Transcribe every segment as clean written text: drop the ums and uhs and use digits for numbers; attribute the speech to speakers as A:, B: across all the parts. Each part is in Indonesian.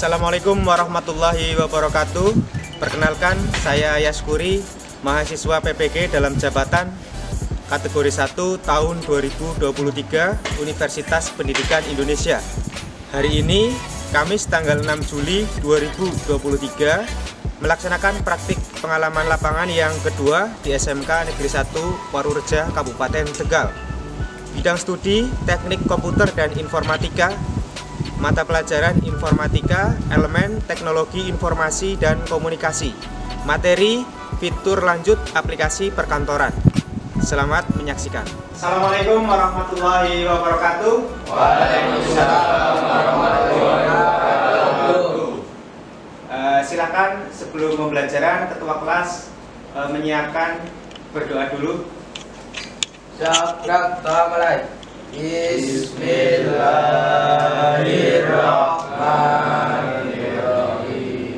A: Assalamualaikum warahmatullahi wabarakatuh. Perkenalkan, saya Yaskuri, mahasiswa PPG dalam jabatan kategori 1 tahun 2023 Universitas Pendidikan Indonesia. Hari ini, Kamis tanggal 6 Juli 2023, melaksanakan praktik pengalaman lapangan yang kedua di SMK Negeri 1 Warureja, Kabupaten Tegal. Bidang studi Teknik Komputer dan Informatika, mata pelajaran Informatika, elemen Teknologi Informasi dan Komunikasi, materi fitur lanjut aplikasi perkantoran. Selamat menyaksikan. Assalamualaikum warahmatullahi wabarakatuh.
B: Waalaikumsalam warahmatullahi wabarakatuh.
A: Silakan sebelum pembelajaran ketua kelas menyiapkan berdoa dulu.
B: Siap, mulai. Bismillahirrahmanirrahim.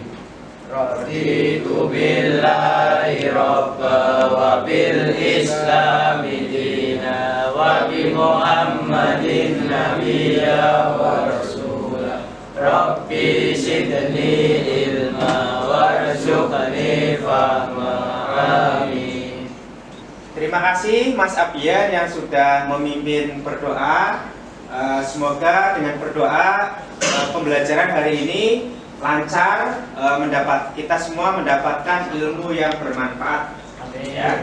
B: Raditu billahi rabba wa bil islami dina wa bi Muhammadin nabiyya wa rasulah. Rabbi zidni ilma warzuqni fahma. Amin.
A: Terima kasih Mas Abian yang sudah memimpin berdoa. Semoga dengan berdoa pembelajaran hari ini lancar, kita semua mendapatkan ilmu yang bermanfaat.
B: Amin.
A: Ya.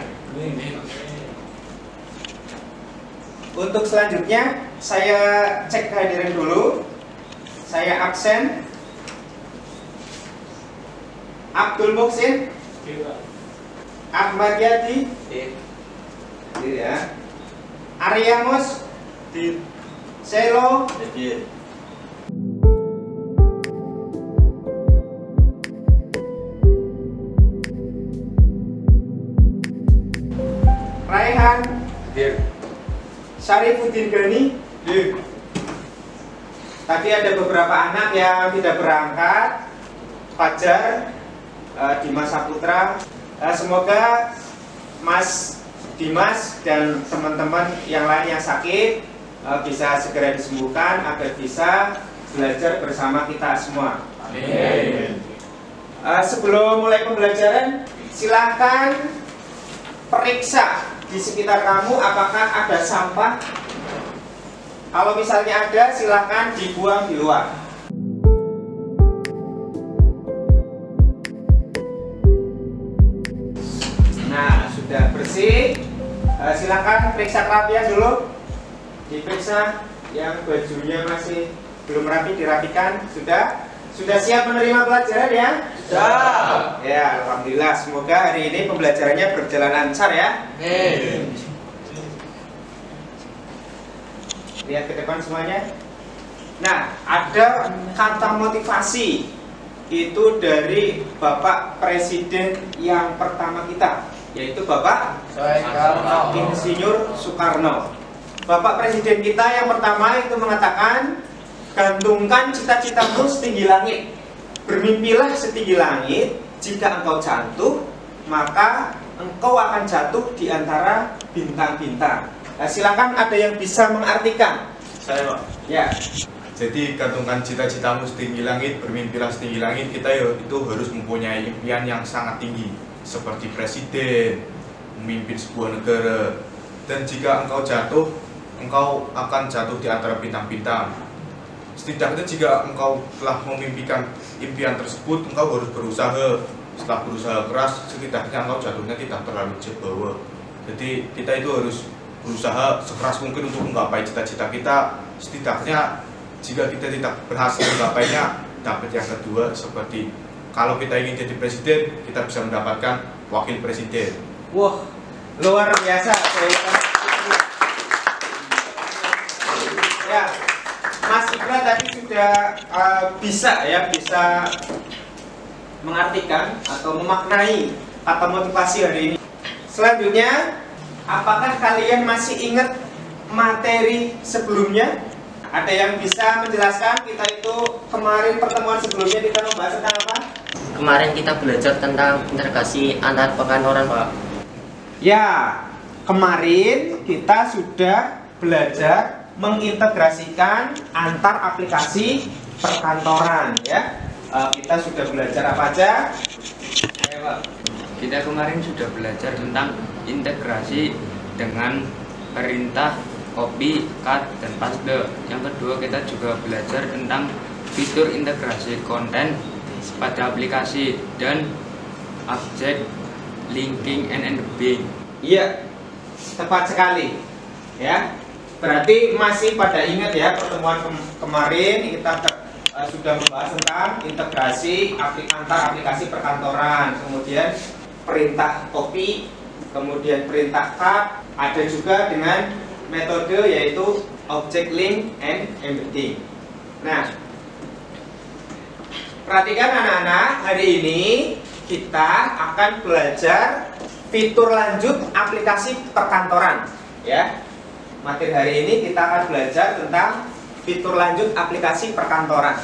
A: Untuk selanjutnya saya cek kehadiran dulu. Saya absen. Abdul Muhsin, Ahmad Yadi, ya. Arya Mus, Selo, Raihan, Syarifuddin Gani. Tadi ada beberapa anak yang tidak berangkat. Fajar, Dimas Saputra. Semoga Mas Dimas dan teman-teman yang lain yang sakit bisa segera disembuhkan agar bisa belajar bersama kita semua.
B: Amin.
A: Sebelum mulai pembelajaran, silakan periksa di sekitar kamu apakah ada sampah. Kalau misalnya ada, silakan dibuang di luar. Nah, sudah bersih. Silakan periksa kerapian dulu. Diperiksa yang bajunya masih belum rapi, dirapikan. Sudah siap menerima pelajaran ya?
B: Sudah.
A: Ya, alhamdulillah. Semoga hari ini pembelajarannya berjalan lancar ya.
B: Amin.
A: Lihat ke depan semuanya. Nah, ada kata motivasi. Itu dari Bapak Presiden yang pertama kita, yaitu Bapak Insinyur Soekarno. Bapak Presiden kita yang pertama itu mengatakan, gantungkan cita-citamu setinggi langit, bermimpilah setinggi langit. Jika engkau jatuh, maka engkau akan jatuh di antara bintang-bintang. Nah, silakan ada yang bisa mengartikan.
C: Saya, Pak.
A: Ya.
C: Jadi gantungkan cita-citamu setinggi langit, bermimpilah setinggi langit. Kita itu harus mempunyai impian yang sangat tinggi, seperti presiden, memimpin sebuah negara. Dan jika engkau jatuh, engkau akan jatuh di antara bintang-bintang. Setidaknya jika engkau telah memimpikan impian tersebut, engkau harus berusaha. Setelah berusaha keras, setidaknya engkau jatuhnya tidak terlalu jauh. Jadi kita itu harus berusaha sekeras mungkin untuk menggapai cita-cita kita. Setidaknya jika kita tidak berhasil menggapainya, dapat yang kedua, seperti kalau kita ingin jadi presiden, kita bisa mendapatkan wakil presiden.
A: Wah, luar biasa. Ya, Mas Ibra tadi sudah bisa mengartikan atau memaknai kata motivasi hari ini. Selanjutnya, apakah kalian masih ingat materi sebelumnya? Ada yang bisa menjelaskan? Kita itu kemarin pertemuan sebelumnya kita membahas tentang apa?
D: Kemarin kita belajar tentang integrasi antar perkantoran, Pak.
A: Ya, kemarin kita sudah belajar mengintegrasikan antar aplikasi perkantoran, ya. kita sudah belajar apa aja? Ayo, Pak.
B: Kita kemarin sudah belajar tentang integrasi dengan perintah copy, cut, dan paste. Yang kedua, kita juga belajar tentang fitur integrasi konten pada aplikasi dan object linking and embedding.
A: Iya, tepat sekali. Ya, berarti masih pada ingat ya pertemuan kemarin kita sudah membahas tentang integrasi antar aplikasi perkantoran, kemudian perintah copy, kemudian perintah cut, ada juga dengan metode yaitu object link and embedding. Nah, perhatikan anak-anak, hari ini kita akan belajar fitur lanjut aplikasi perkantoran. Ya, materi hari ini kita akan belajar tentang fitur lanjut aplikasi perkantoran.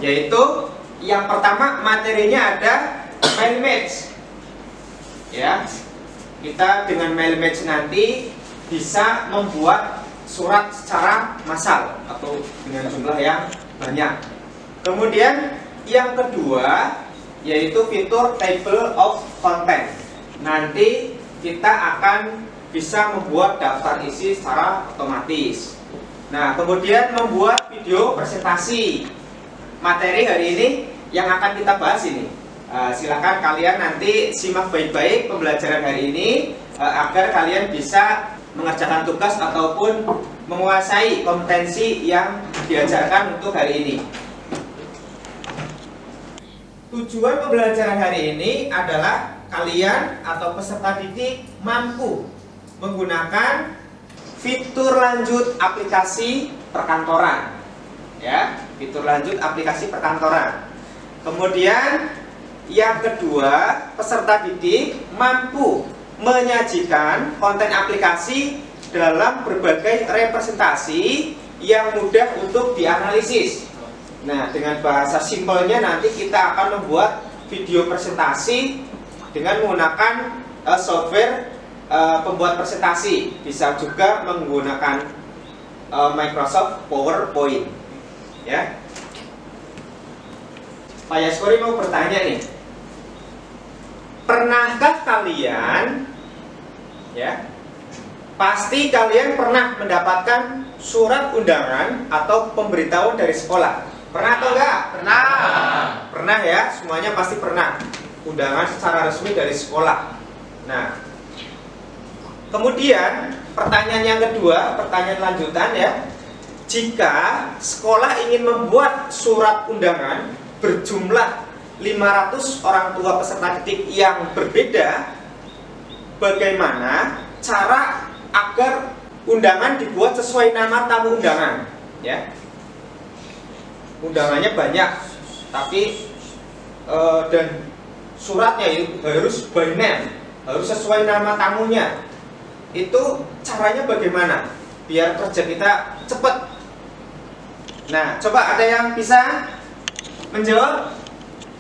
A: Yaitu yang pertama materinya ada mail match. Ya, kita dengan mail match nanti bisa membuat surat secara massal atau dengan jumlah yang banyak. Kemudian yang kedua yaitu fitur table of content. Nanti kita akan bisa membuat daftar isi secara otomatis. Nah, kemudian membuat video presentasi. Materi hari ini yang akan kita bahas ini. Silakan kalian nanti simak baik-baik pembelajaran hari ini agar kalian bisa mengerjakan tugas ataupun menguasai kompetensi yang diajarkan untuk hari ini. Tujuan pembelajaran hari ini adalah kalian atau peserta didik mampu menggunakan fitur lanjut aplikasi perkantoran. Ya, fitur lanjut aplikasi perkantoran. Kemudian yang kedua, peserta didik mampu menyajikan konten aplikasi dalam berbagai representasi yang mudah untuk dianalisis. Nah, dengan bahasa simpelnya nanti kita akan membuat video presentasi dengan menggunakan software pembuat presentasi. Bisa juga menggunakan Microsoft PowerPoint. Ya. Pak Yaskori mau bertanya nih. Pernahkah kalian, ya, pasti kalian pernah mendapatkan surat undangan atau pemberitahuan dari sekolah? Pernah atau enggak?
B: Pernah.
A: Pernah ya, semuanya pasti pernah. Undangan secara resmi dari sekolah. Nah, kemudian pertanyaan yang kedua, pertanyaan lanjutan ya. Jika sekolah ingin membuat surat undangan berjumlah 500 orang tua peserta didik yang berbeda, bagaimana cara agar undangan dibuat sesuai nama tamu undangan? Ya, undangannya banyak, tapi dan suratnya itu harus by name, harus sesuai nama tamunya. Itu caranya bagaimana biar kerja kita cepat? Nah, coba ada yang bisa menjawab?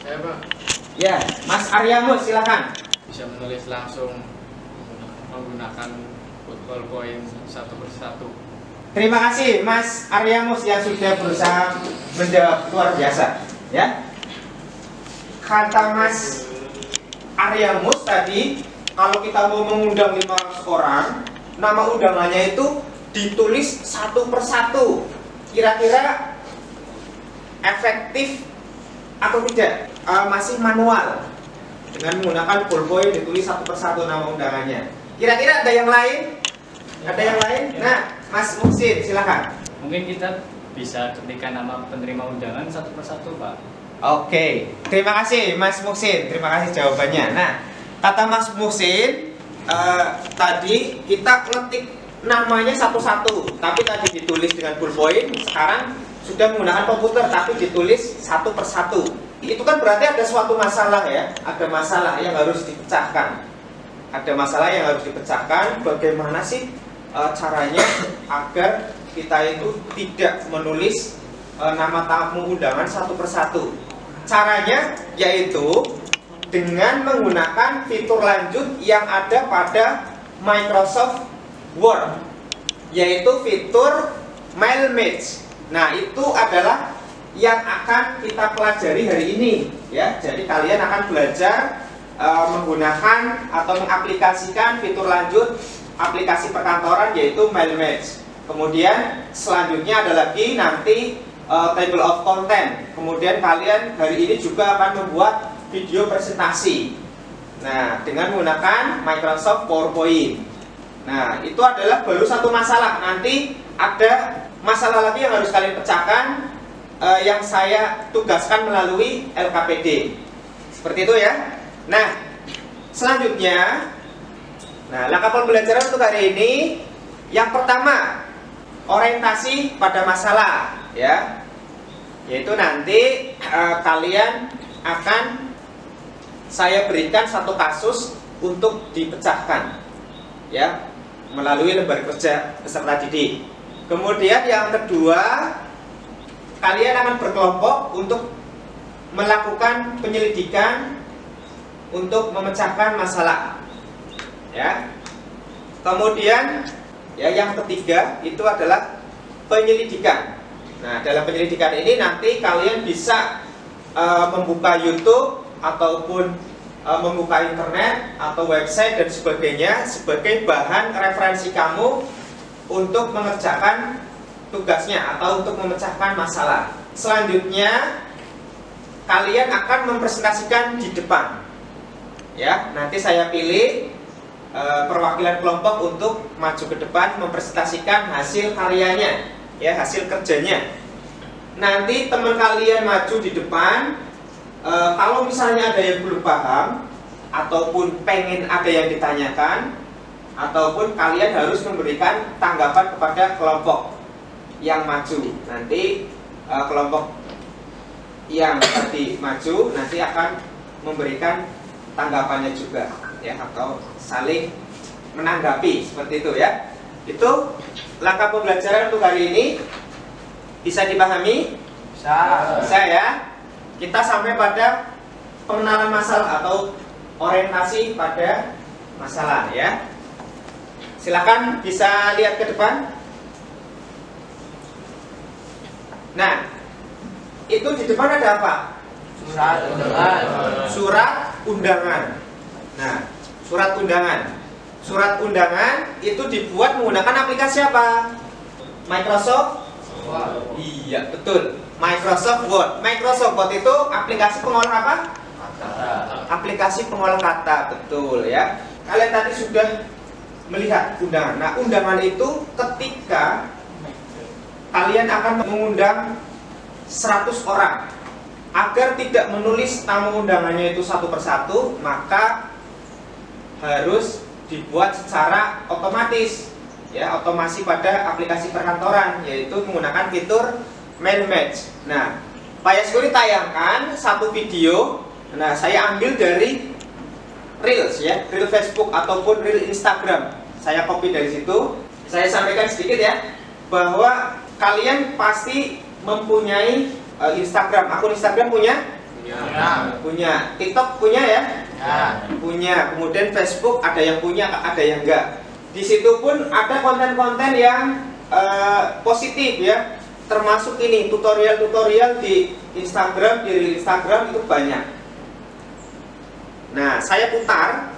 E: Saya Pak,
A: Ya, Mas Aryamus silakan.
E: bisa menulis langsung menggunakan PowerPoint satu persatu.
A: Terima kasih Mas Aryamus yang sudah berusaha menjawab, luar biasa. Ya, kata Mas Aryamus tadi, kalau kita mau mengundang 500 orang, nama undangannya itu ditulis satu persatu. Kira-kira efektif atau tidak? Masih manual dengan menggunakan ballpoint ditulis satu persatu nama undangannya. Kira-kira ada yang lain? Ada yang lain? Nah, Mas Muksin silakan.
F: Mungkin kita bisa ketikkan nama penerima undangan satu persatu, Pak.
A: Oke, terima kasih Mas Muksin, terima kasih jawabannya. Nah, kata Mas Muksin tadi kita ngetik namanya satu-satu, tapi tadi ditulis dengan ballpoint. Sekarang sudah menggunakan komputer, tapi ditulis satu persatu. Itu kan berarti ada suatu masalah ya, ada masalah yang harus dipecahkan. Ada masalah yang harus dipecahkan. Bagaimana sih caranya agar kita itu tidak menulis nama tamu undangan satu persatu? Caranya yaitu dengan menggunakan fitur lanjut yang ada pada Microsoft Word, yaitu fitur mail match. Nah, itu adalah yang akan kita pelajari hari ini ya. Jadi kalian akan belajar menggunakan atau mengaplikasikan fitur lanjut aplikasi perkantoran yaitu mail match. Kemudian selanjutnya ada lagi nanti table of content. Kemudian kalian hari ini juga akan membuat video presentasi. Nah, dengan menggunakan Microsoft PowerPoint. Nah, itu adalah baru satu masalah. Nanti ada masalah lagi yang harus kalian pecahkan yang saya tugaskan melalui LKPD. Seperti itu ya. Nah, selanjutnya, langkah pembelajaran untuk hari ini yang pertama orientasi pada masalah ya. Yaitu nanti kalian akan saya berikan satu kasus untuk dipecahkan ya melalui lembar kerja peserta didik. Kemudian yang kedua, kalian akan berkelompok untuk melakukan penyelidikan untuk memecahkan masalah ya. Kemudian ya yang ketiga itu adalah penyelidikan. Nah, dalam penyelidikan ini nanti kalian bisa membuka YouTube ataupun membuka internet atau website dan sebagainya sebagai bahan referensi kamu untuk mengerjakan tugasnya atau untuk memecahkan masalah. Selanjutnya kalian akan mempresentasikan di depan ya. Nanti saya pilih perwakilan kelompok untuk maju ke depan mempresentasikan hasil karyanya ya, hasil kerjanya. Nanti teman kalian maju di depan. Kalau misalnya ada yang belum paham ataupun pengen ada yang ditanyakan, ataupun kalian harus memberikan tanggapan kepada kelompok yang maju. Nanti kelompok yang tadi maju nanti akan memberikan tanggapannya juga ya, atau saling menanggapi seperti itu ya. Itu langkah pembelajaran untuk hari ini. Bisa dipahami? Bisa ya. Kita sampai pada pengenalan masalah atau orientasi pada masalah ya. Silakan bisa lihat ke depan. Nah, itu di depan ada apa?
E: Surat undangan.
A: Surat undangan. Nah, surat undangan. Surat undangan itu dibuat menggunakan aplikasi apa? Microsoft? Iya, betul. Microsoft Word. Microsoft Word itu aplikasi pengolah apa? Aplikasi pengolah kata, betul ya. Kalian tadi sudah melihat undangan. Nah, undangan itu ketika kalian akan mengundang 100 orang. Agar tidak menulis tamu undangannya itu satu persatu, maka harus dibuat secara otomatis ya, otomasi pada aplikasi perkantoran, yaitu menggunakan fitur mail match. Nah, Pak Yaskuri tayangkan satu video. Nah, saya ambil dari Reels ya, Reel Facebook ataupun Reel Instagram. Saya copy dari situ. Saya sampaikan sedikit ya, bahwa kalian pasti mempunyai Instagram. Akun Instagram punya? Punya. TikTok punya ya? Punya. Kemudian Facebook ada yang punya, ada yang enggak. Di situ pun ada konten-konten yang positif ya. Termasuk ini tutorial-tutorial di Instagram, di Instagram itu banyak. Nah, saya putar.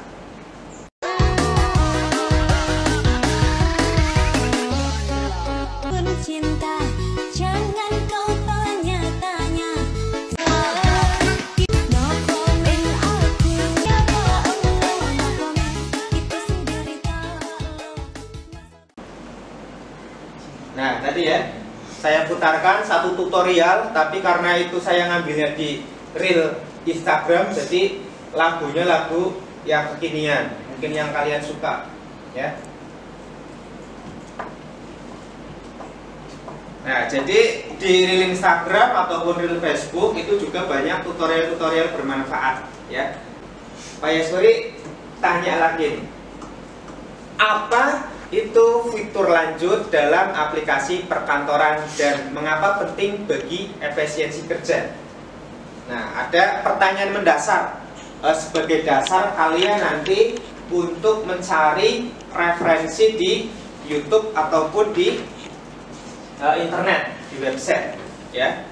G: Cinta, jangan kau tanya-tanya. No comment aku, ya Allah, no comment itu sederita.
A: Nah, tadi ya saya putarkan satu tutorial, tapi karena itu saya ngambilnya di Reel Instagram, jadi lagunya lagu yang kekinian, mungkin yang kalian suka ya. Nah, jadi di Reel Instagram ataupun Reel Facebook itu juga banyak tutorial-tutorial bermanfaat ya. Pak Yaskuri tanya lagi nih, apa itu fitur lanjut dalam aplikasi perkantoran dan mengapa penting bagi efisiensi kerja? Nah, ada pertanyaan mendasar sebagai dasar kalian nanti untuk mencari referensi di YouTube ataupun di internet, di website ya.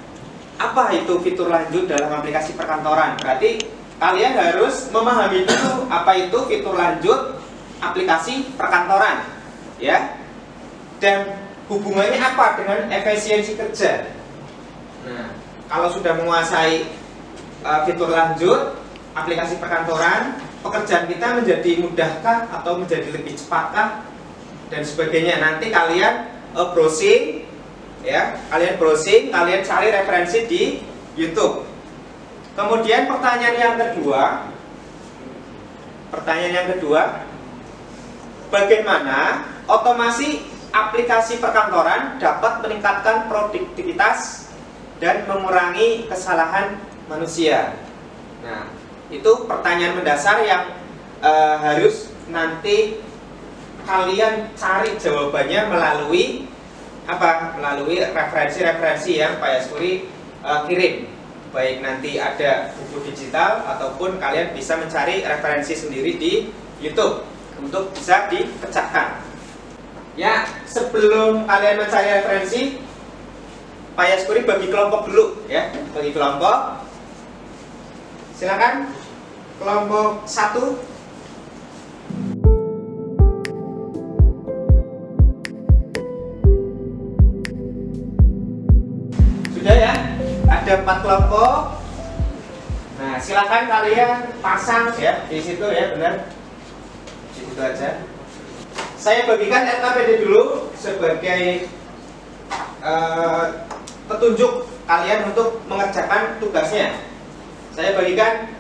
A: apa itu fitur lanjut dalam aplikasi perkantoran. Berarti kalian harus memahami dulu apa itu fitur lanjut aplikasi perkantoran, ya. Dan hubungannya apa dengan efisiensi kerja. Nah, kalau sudah menguasai fitur lanjut aplikasi perkantoran, pekerjaan kita menjadi mudahkah atau menjadi lebih cepatkah dan sebagainya. Nanti kalian browsing, ya, kalian cari referensi di YouTube. Kemudian pertanyaan yang kedua, bagaimana otomasi aplikasi perkantoran dapat meningkatkan produktivitas dan mengurangi kesalahan manusia. Nah, itu pertanyaan mendasar yang harus nanti kalian cari jawabannya melalui referensi-referensi yang Pak Yaskuri kirim. Baik nanti ada buku digital ataupun kalian bisa mencari referensi sendiri di YouTube untuk bisa dipecahkan. Ya, sebelum kalian mencari referensi, Pak Yaskuri bagi kelompok dulu, ya, bagi kelompok. Silakan kelompok 1. Sudah ya? Ada 4 kelompok. Nah, silakan kalian pasang ya di situ ya, benar. Di situ aja. Saya bagikan LKPD dulu sebagai petunjuk kalian untuk mengerjakan tugasnya. Saya bagikan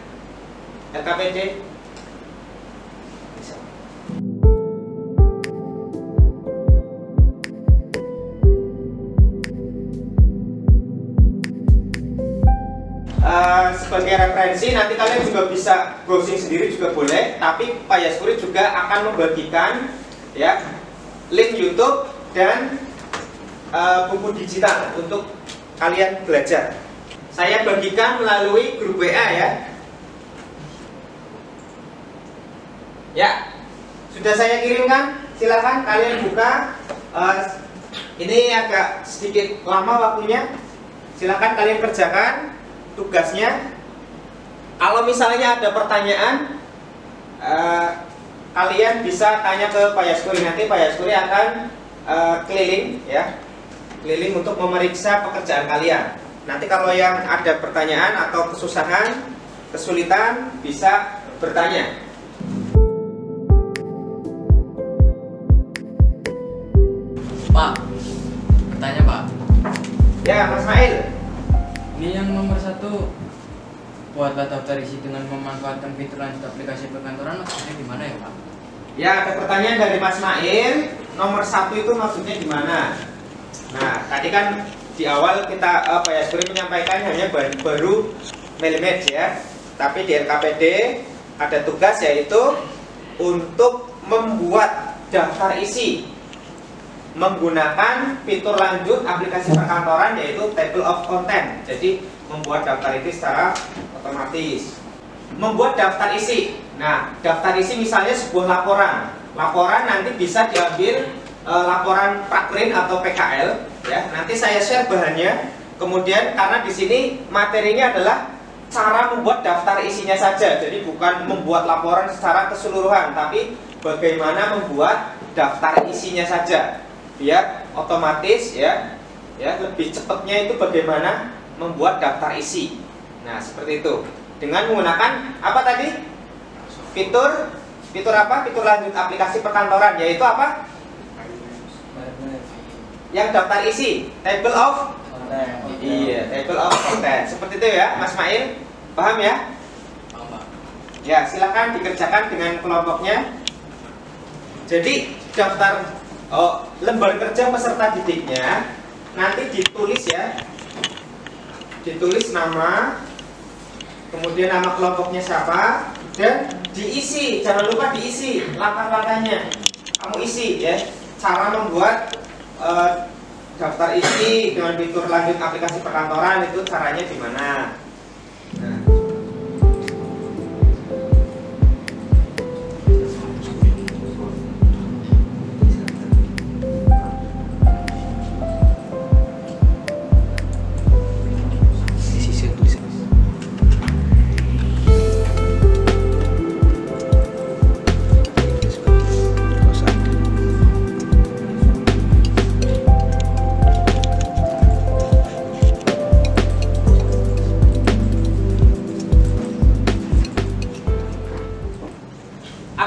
A: LKPD. Sebagai referensi, nanti kalian juga bisa browsing sendiri juga boleh, tapi Pak Yaskuri juga akan membagikan ya link YouTube dan buku digital untuk kalian belajar. Saya bagikan melalui grup WA ya. Ya, sudah saya kirimkan. Silakan kalian buka. Ini agak sedikit lama waktunya. Silakan kalian kerjakan tugasnya. Kalau misalnya ada pertanyaan, kalian bisa tanya ke Pak Yaskuri. Nanti Pak Yaskuri akan keliling ya, keliling untuk memeriksa pekerjaan kalian. Nanti kalau yang ada pertanyaan atau kesusahan, kesulitan, bisa bertanya.
E: Pak, bertanya Pak.
A: Ya, Mas Mail.
F: Ini yang nomor 1, buatlah daftar isi dengan memanfaatkan fitur lanjut aplikasi perkantoran, maksudnya gimana ya Pak?
A: Ya, ada pertanyaan dari Mas Mail. Nomor 1 itu maksudnya gimana? Nah, tadi kan di awal kita Pak Yaskuri menyampaikan hanya baru melimet ya. Tapi di LKPD ada tugas yaitu untuk membuat daftar isi menggunakan fitur lanjut aplikasi perkantoran yaitu table of content. Jadi membuat daftar isi secara otomatis. Membuat daftar isi. Nah, daftar isi misalnya sebuah laporan. Laporan nanti bisa diambil laporan Prakrin atau PKL ya. Nanti saya share bahannya. Kemudian karena di sini materinya adalah cara membuat daftar isinya saja. Jadi bukan membuat laporan secara keseluruhan, tapi bagaimana membuat daftar isinya saja. Biar otomatis ya lebih cepatnya itu bagaimana membuat daftar isi. Nah, seperti itu. Dengan menggunakan apa tadi? Fitur apa? Fitur lanjut aplikasi perkantoran, yaitu apa? Yang daftar isi, table of content. Iya, table of content. Seperti itu ya, Mas Mail. Paham ya?
E: Paham Pak.
A: Ya, silakan dikerjakan dengan kelompoknya. Jadi daftar lembar kerja peserta didiknya nanti ditulis ya, ditulis nama, kemudian nama kelompoknya siapa, dan diisi. Jangan lupa diisi latar-latarnya. Kamu isi ya. Cara membuat daftar isi dengan fitur lanjut aplikasi perkantoran itu caranya gimana? Nah.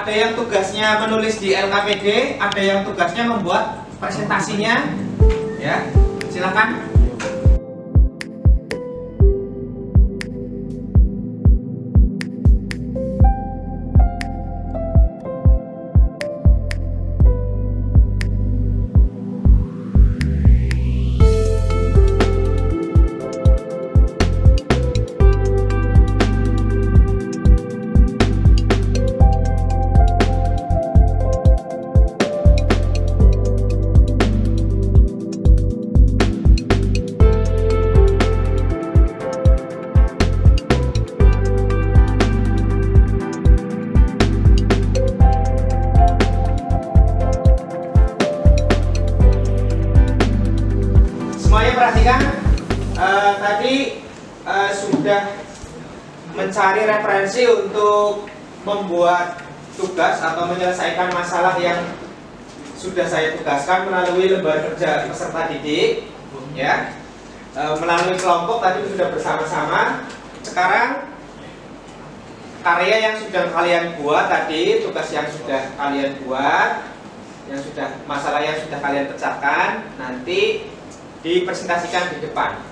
A: ada yang tugasnya menulis di LKPD, ada yang tugasnya membuat presentasinya. Ya, silakan. Semuanya perhatikan, tadi sudah mencari referensi untuk membuat tugas atau menyelesaikan masalah yang sudah saya tugaskan melalui lembar kerja peserta didik, ya, melalui kelompok tadi sudah bersama-sama. Sekarang karya yang sudah kalian buat tadi, tugas yang sudah kalian buat, yang sudah masalah yang sudah kalian pecahkan, nanti dipresentasikan di depan.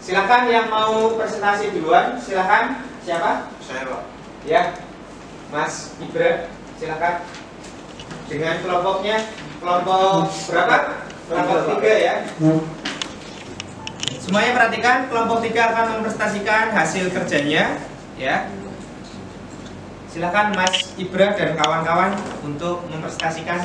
A: Silakan yang mau presentasi duluan, silakan. Siapa?
C: Saya, Pak.
A: Ya, Mas Ibra, silakan. Dengan kelompoknya, kelompok berapa? Kelompok 3 ya. Semuanya perhatikan, kelompok 3 akan mempresentasikan hasil kerjanya, ya. Silakan Mas Ibra dan kawan-kawan untuk mempresentasikan.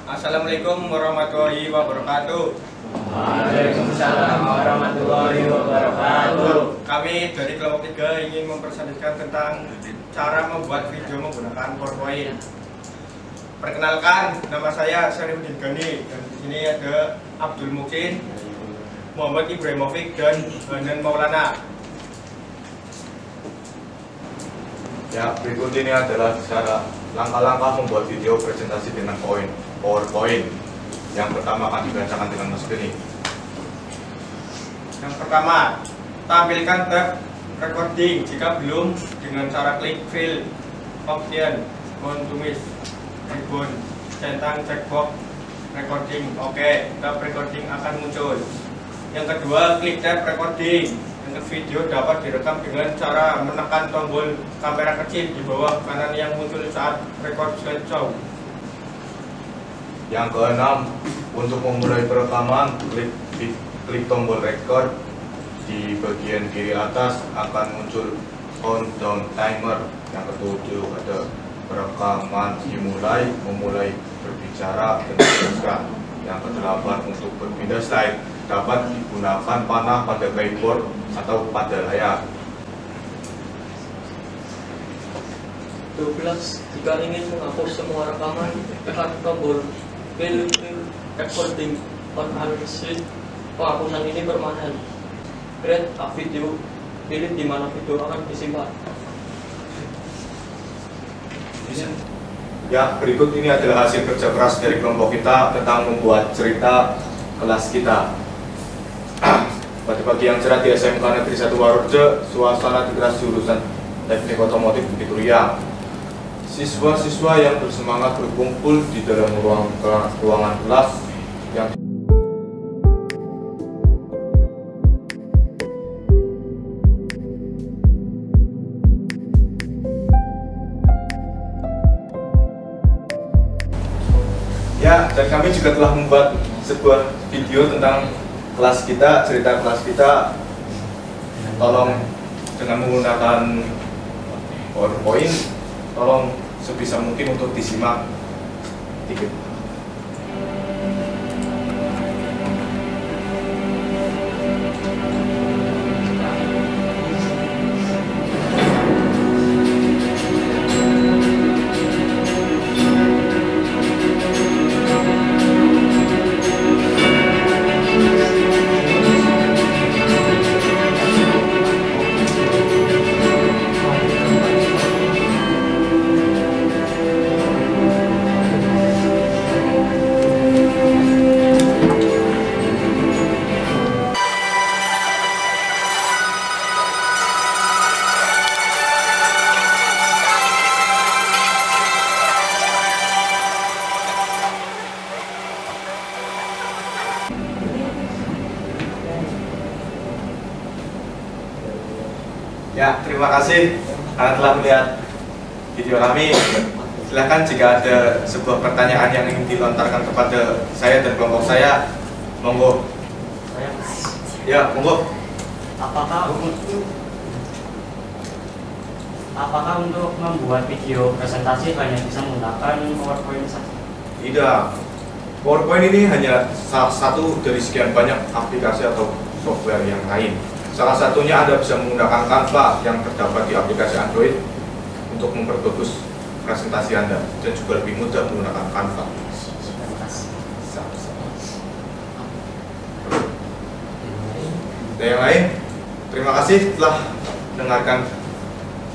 H: Assalamualaikum warahmatullahi wabarakatuh.
F: Waalaikumsalam warahmatullahi wabarakatuh.
H: Kami dari kelompok 3 ingin mempresentasikan tentang cara membuat video menggunakan PowerPoint. Perkenalkan, nama saya Syarifuddin Gani dan di sini ada Abdul Mukin, Muhammad Ibrahimovic dan Hanan Maulana.
C: Ya, berikut ini adalah cara langkah-langkah membuat video presentasi dengan PowerPoint. Yang pertama akan dibacakan dengan Mas Geni.
H: Yang pertama, tampilkan tab recording jika belum dengan cara klik file option, tumis, ribbon, centang checkbox recording. Oke, tab recording akan muncul. Yang kedua, klik tab recording. Untuk video dapat direkam dengan cara menekan tombol kamera kecil di bawah kanan yang muncul saat record slideshow.
C: Yang keenam, untuk memulai perekaman, klik tombol record. Di bagian kiri atas akan muncul countdown timer. Yang ketujuh ada perekaman dimulai, memulai berbicara dan meneruskan. Yang kedelapan, untuk berpindah slide dapat digunakan panah pada keyboard atau pada layar.
I: 12. Jika ingin menghapus semua rekaman, tekan tombol File Recording on Unread. Penghapusan ini permanen. Create a video. Pilih di mana video akan disimpan.
C: Ya, berikut ini adalah hasil kerja keras dari kelompok kita tentang membuat cerita kelas kita. Pada pagi yang cerah di SMK Negeri 1 Warorejo, suasana di kelas jurusan Teknik Otomotif begitu riang. Siswa-siswa yang bersemangat berkumpul di dalam ruangan kelas yang ya, dan kami juga telah membuat sebuah video tentang kelas kita, cerita kelas kita. Tolong dengan menggunakan PowerPoint, tolong sebisa mungkin untuk disimak dikit. Ya, terima kasih karena telah melihat video kami. Silakan jika ada sebuah pertanyaan yang ingin dilontarkan kepada saya dan kelompok saya, monggo. Ya, monggo.
J: Apakah untuk membuat video presentasi hanya bisa menggunakan PowerPoint saja?
C: Tidak. PowerPoint ini hanya salah satu dari sekian banyak aplikasi atau software yang lain. Salah satunya Anda bisa menggunakan Canva yang terdapat di aplikasi Android untuk memperbagus presentasi Anda dan juga lebih mudah menggunakan Canva. Dan yang lain, terima kasih telah mendengarkan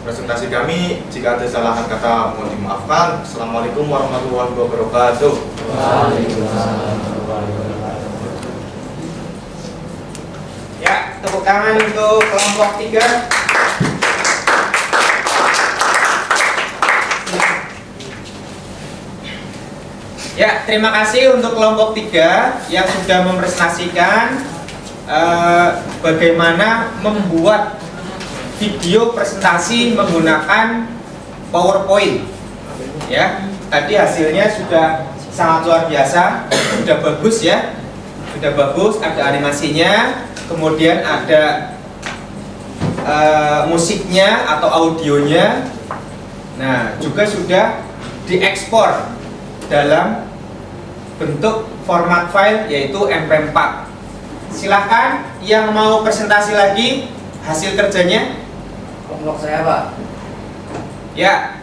C: presentasi kami. Jika ada kesalahan kata mohon dimaafkan. Assalamualaikum warahmatullahi wabarakatuh.
A: Ya, tepuk tangan untuk kelompok 3. Ya, terima kasih untuk kelompok 3 yang sudah mempresentasikan bagaimana membuat video presentasi menggunakan PowerPoint. Ya, tadi hasilnya sudah sangat luar biasa, sudah bagus ya, sudah bagus, ada animasinya, kemudian ada musiknya atau audionya. Nah, juga sudah diekspor dalam bentuk format file yaitu MP4. Silahkan yang mau presentasi lagi hasil kerjanya.
F: Kelompok saya, Pak.
A: Ya.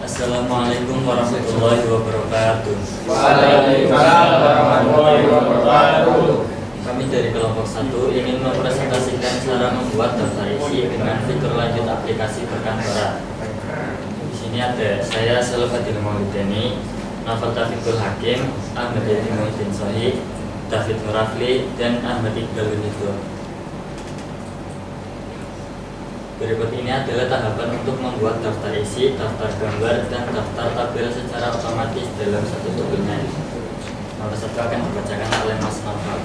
J: Assalamualaikum warahmatullahi wabarakatuh.
H: Waalaikumsalam warahmatullahi wabarakatuh.
J: Kami dari kelompok 1 ingin mempresentasikan cara membuat daftar isi dengan fitur lanjut aplikasi perkantoran. Di sini ada saya Salafadil Maulidani, Nafal Taufikul Hakim, Ahmad Yati Muhyiddin Sohi, David Nurafli, dan Ahmad Iqbal Winito. Berikut ini adalah tahapan untuk membuat daftar isi, daftar gambar, dan daftar tabel secara otomatis dalam satu dokumen. Nomor 1 akan dibacakan oleh Mas Nafal.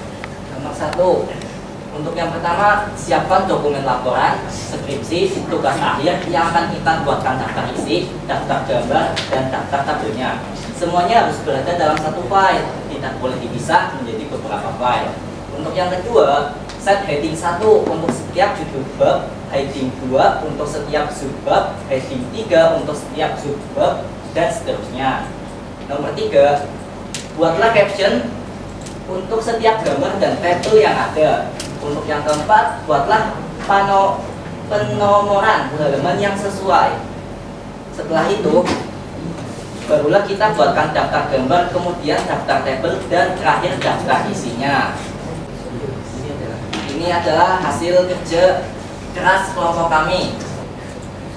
K: Nomor 1, untuk yang pertama, siapkan dokumen laporan, skripsi, tugas akhir yang akan kita buatkan daftar isi, daftar gambar, dan daftar tabelnya. Semuanya harus berada dalam satu file, tidak boleh dipisah menjadi beberapa file. Untuk yang kedua, set heading 1 untuk setiap judul bab, heading 2 untuk setiap subbab, heading 3 untuk setiap subbab, dan seterusnya. Nomor 3, buatlah caption untuk setiap gambar dan tabel yang ada. Untuk yang keempat, buatlah penomoran halaman yang sesuai. Setelah itu, barulah kita buatkan daftar gambar, kemudian daftar tabel, dan terakhir daftar isinya. Ini adalah hasil kerja keras kelompok kami.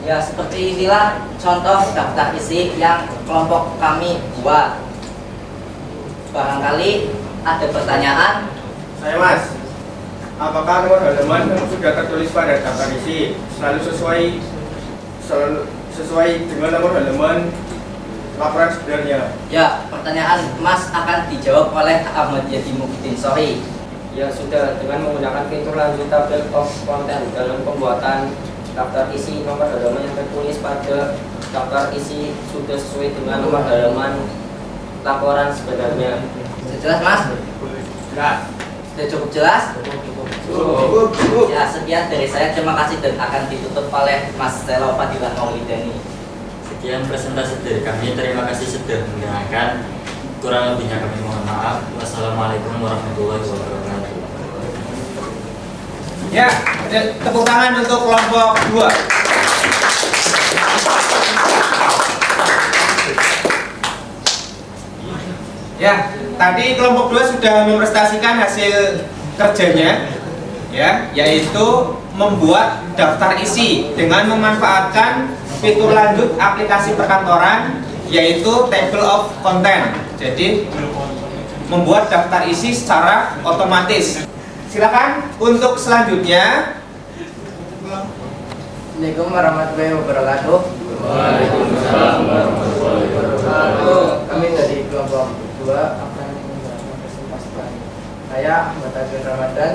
K: Ya, seperti inilah contoh daftar isi yang kelompok kami buat. Barangkali ada pertanyaan?
H: Saya Mas, apakah nomor halaman yang sudah tertulis pada daftar isi selalu sesuai dengan nomor halaman laporan sebenarnya?
K: Ya, pertanyaan Mas akan dijawab oleh Ahmad Yati Muhyiddin Sohi.
F: Ya sudah, dengan menggunakan fitur lanjut tabel of content dalam pembuatan daftar isi, nomor halaman yang tertulis pada daftar isi sudah sesuai dengan nomor halaman laporan sebenarnya.
K: Sudah jelas, Mas?
H: Jelas.
K: Sudah cukup jelas?
H: Cukup.
K: Ya, sekian dari saya. Terima kasih dan akan ditutup oleh Mas Salafadil Maulidani.
J: Sekian presentasi dari kami. Terima kasih sudah mendengarkan. Kurang lebihnya kami mohon maaf. Wassalamualaikum warahmatullahi wabarakatuh.
A: Ya, tepuk tangan untuk kelompok 2. Ya, tadi kelompok 2 sudah mempresentasikan hasil kerjanya, ya, yaitu membuat daftar isi dengan memanfaatkan fitur lanjut aplikasi perkantoran, yaitu table of content. Jadi membuat daftar isi secara otomatis. Silakan untuk selanjutnya.
F: Assalamualaikum warahmatullahi wabarakatuh.
H: Waalaikumsalam warahmatullahi wabarakatuh.
F: Kami dari kelompok 2 akan presentasikan. Saya Ahmad Abdul Ramadan.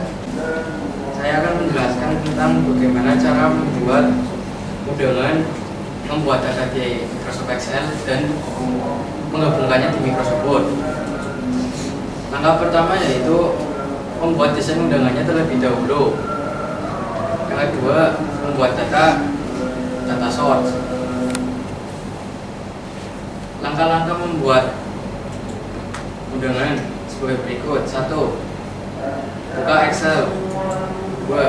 B: saya akan menjelaskan tentang bagaimana cara membuat data di Microsoft Excel dan menggabungkannya di Microsoft Word. Langkah pertama yaitu membuat desain undangannya terlebih dahulu. Yang kedua, membuat data source. Langkah-langkah membuat undangan sebagai berikut. 1. Buka Excel. 2.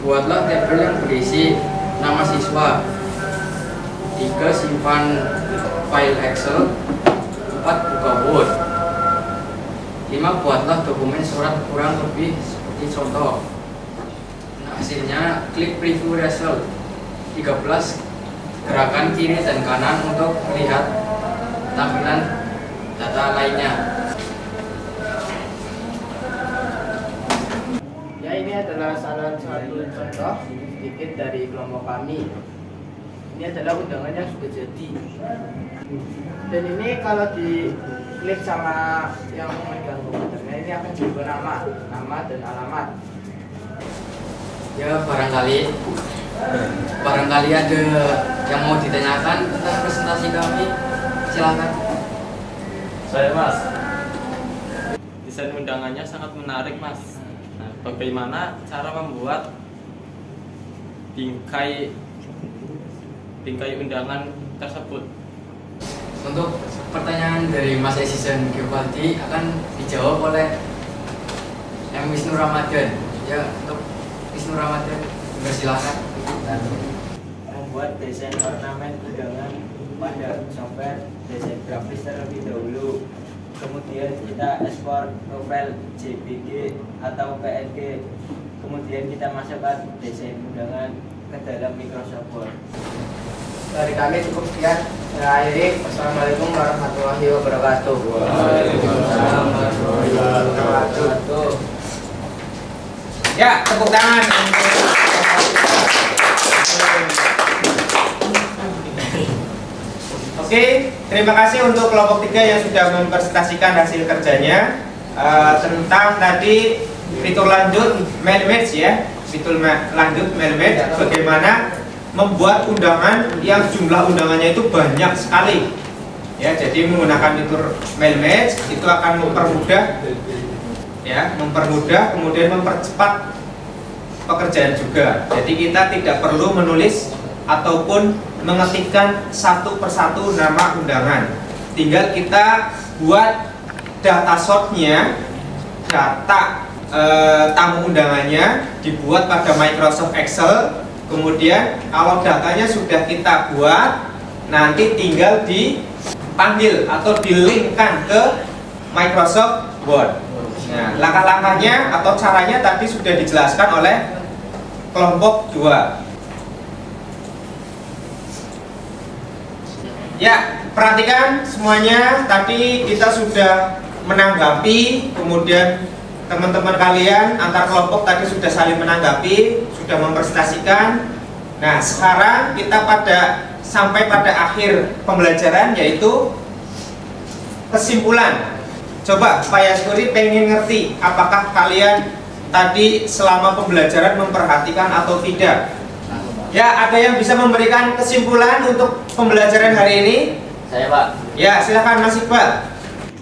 B: Buatlah tabel yang berisi nama siswa. 3. Simpan file Excel. 4. Buka Word. 5. Buatlah dokumen surat kurang lebih seperti contoh. Nah, hasilnya klik preview result. 13. Gerakan kiri dan kanan untuk melihat tampilan data lainnya.
F: Ya, ini adalah salah satu contoh sedikit dari kelompok kami. Ini adalah undangan yang sudah jadi. Dan ini kalau diklik sama yang memegang komputernya, ini akan berubah nama dan alamat.
B: Ya, barangkali ada yang mau ditanyakan tentang presentasi kami, silakan.
I: Saya Mas, desain undangannya sangat menarik Mas. Nah, bagaimana cara membuat bingkai undangan tersebut?
B: Untuk pertanyaan dari Mas Esisen Geovaldi akan dijawab oleh M. Wisnu Ramadan. Ya, untuk Wisnu Ramadan, silakan.
F: Membuat desain ornamen undangan pada software desain grafis terlebih dahulu. Kemudian kita ekspor profil JPG atau PNG. Kemudian kita masukkan desain undangan ke dalam Microsoft Word. Dari kami cukup sekian. Saya akhiri. Wassalamualaikum warahmatullahi wabarakatuh. Waalaikumsalam warahmatullahi wabarakatuh.
A: Ya, tepuk tangan untuk Oke, terima kasih untuk kelompok 3 yang sudah mempresentasikan hasil kerjanya tentang tadi fitur lanjut mail match ya, fitur lanjut mail match, bagaimana membuat undangan yang jumlah undangannya itu banyak sekali. Ya, jadi menggunakan fitur mail match itu akan mempermudah kemudian mempercepat pekerjaan juga. Jadi kita tidak perlu menulis ataupun mengetikkan satu persatu nama undangan. Tinggal kita buat data source-nya, data tamu undangannya dibuat pada Microsoft Excel. Kemudian kalau datanya sudah kita buat, nanti tinggal dipanggil atau di-linkkan ke Microsoft Word. Nah, langkah-langkahnya atau caranya tadi sudah dijelaskan oleh kelompok 2. Ya, perhatikan semuanya. Tadi kita sudah menanggapi, kemudian teman-teman kalian antar kelompok tadi sudah saling menanggapi, sudah mempresentasikan. Nah, sekarang kita sampai pada akhir pembelajaran, yaitu kesimpulan. Coba Pak Yaskuri pengen ngerti apakah kalian tadi selama pembelajaran memperhatikan atau tidak. Ya, ada yang bisa memberikan kesimpulan untuk pembelajaran hari ini?
K: Saya Pak.
A: Ya, silakan Mas Iqbal.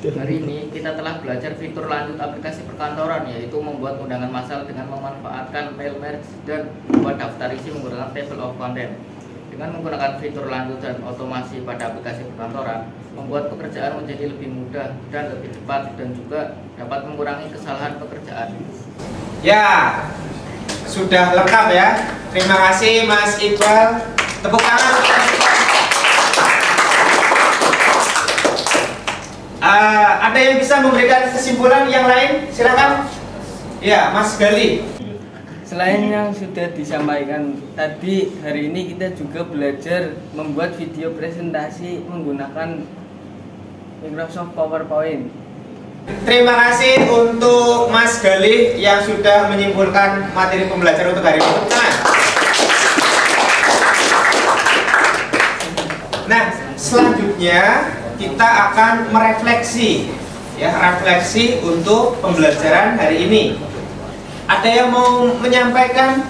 B: Hari ini kita telah belajar fitur lanjut aplikasi perkantoran, yaitu membuat undangan massal dengan memanfaatkan mail merge dan membuat daftar isi menggunakan table of content. Dengan menggunakan fitur lanjut dan otomasi pada aplikasi perkantoran, membuat pekerjaan menjadi lebih mudah dan lebih cepat, dan juga dapat mengurangi kesalahan pekerjaan.
A: Ya, sudah lengkap ya. Terima kasih Mas Iqbal. Tepuk tangan. Ada yang bisa memberikan kesimpulan yang lain? Silakan. Ya, Mas Gali.
F: Selain yang sudah disampaikan tadi, hari ini kita juga belajar membuat video presentasi menggunakan Microsoft PowerPoint.
A: Terima kasih untuk Mas Gali yang sudah menyimpulkan materi pembelajaran untuk hari ini. Nah, selanjutnya kita akan merefleksi, ya, refleksi untuk pembelajaran hari ini. Ada yang mau menyampaikan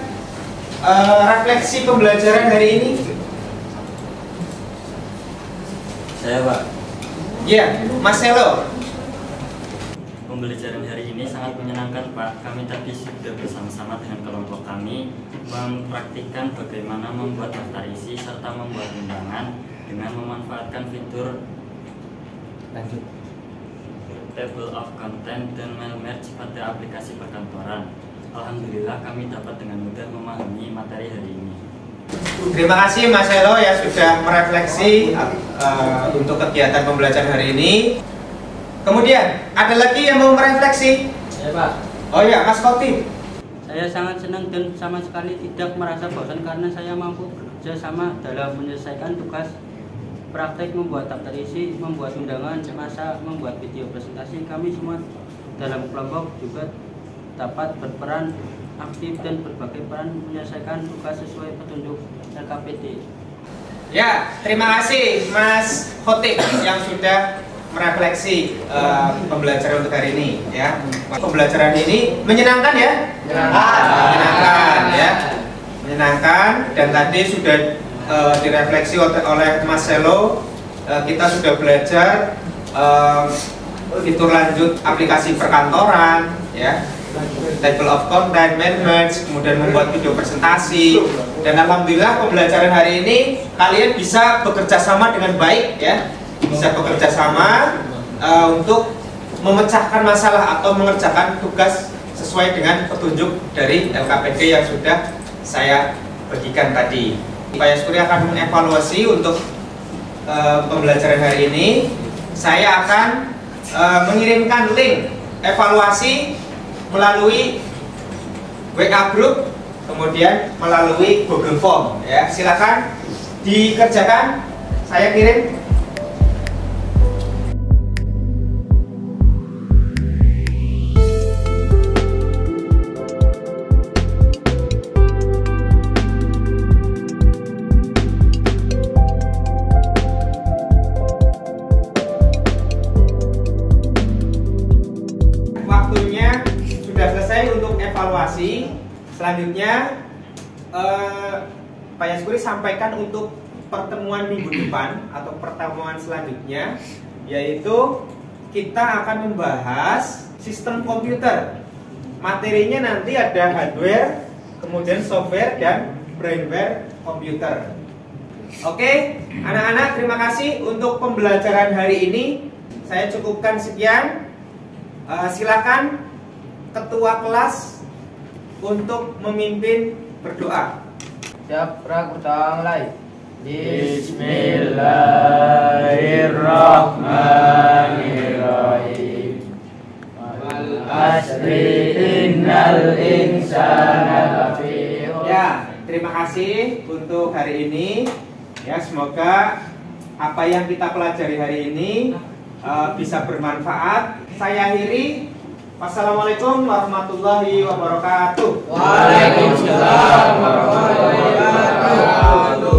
A: refleksi pembelajaran hari ini?
J: Saya, Pak.
A: Ya, Mas Selo.
J: Pembelajaran hari ini sangat menyenangkan, Pak. Kami tadi sudah bersama-sama dengan kelompok kami mempraktikkan bagaimana membuat daftar isi serta membuat undangan dengan memanfaatkan fitur table of content dan mail merge pada aplikasi perkantoran. Alhamdulillah kami dapat dengan mudah memahami materi hari ini.
A: Terima kasih Mas Selo ya sudah merefleksi untuk kegiatan pembelajaran hari ini. Kemudian ada lagi yang mau merefleksi?
F: Ya Pak.
A: Oh ya, Mas Kopi.
L: Saya sangat senang dan sama sekali tidak merasa bosan karena saya mampu bekerja sama dalam menyelesaikan tugas praktek, membuat daftar isi, membuat undangan, masa membuat video presentasi. Kami semua dalam kelompok juga dapat berperan aktif dan berbagai peran menyelesaikan tugas sesuai petunjuk LKPD.
A: Ya, terima kasih Mas Khotib yang sudah merefleksi pembelajaran untuk hari ini ya. Pembelajaran ini menyenangkan ya? Menyenangkan ya. Menyenangkan dan tadi sudah direfleksi oleh Mas Selo. Kita sudah belajar fitur lanjut aplikasi perkantoran ya. Table of content, mail merge, kemudian membuat video presentasi, dan alhamdulillah pembelajaran hari ini kalian bisa bekerja sama dengan baik ya, bisa bekerja sama untuk memecahkan masalah atau mengerjakan tugas sesuai dengan petunjuk dari LKPD yang sudah saya bagikan tadi. Pak Yaskuri akan mengevaluasi untuk pembelajaran hari ini. Saya akan mengirimkan link evaluasi melalui WA group, kemudian melalui Google Form ya. Silakan dikerjakan, saya kirim. Waktunya sudah selesai untuk evaluasi. Selanjutnya Pak Yaskuri sampaikan untuk pertemuan minggu depan atau pertemuan selanjutnya, yaitu kita akan membahas sistem komputer. Materinya nanti ada hardware, kemudian software dan brainware komputer. Oke, anak-anak, terima kasih untuk pembelajaran hari ini. Saya cukupkan sekian. Silakan ketua kelas untuk memimpin berdoa.
F: Siap, kita mulai.
L: Bismillahirrahmanirrahim. Wal asri innal insana lafi khusr.
A: Ya, terima kasih untuk hari ini. Ya, semoga apa yang kita pelajari hari ini bisa bermanfaat. Saya akhiri. Wassalamualaikum warahmatullahi wabarakatuh.
F: Waalaikumsalam warahmatullahi wabarakatuh.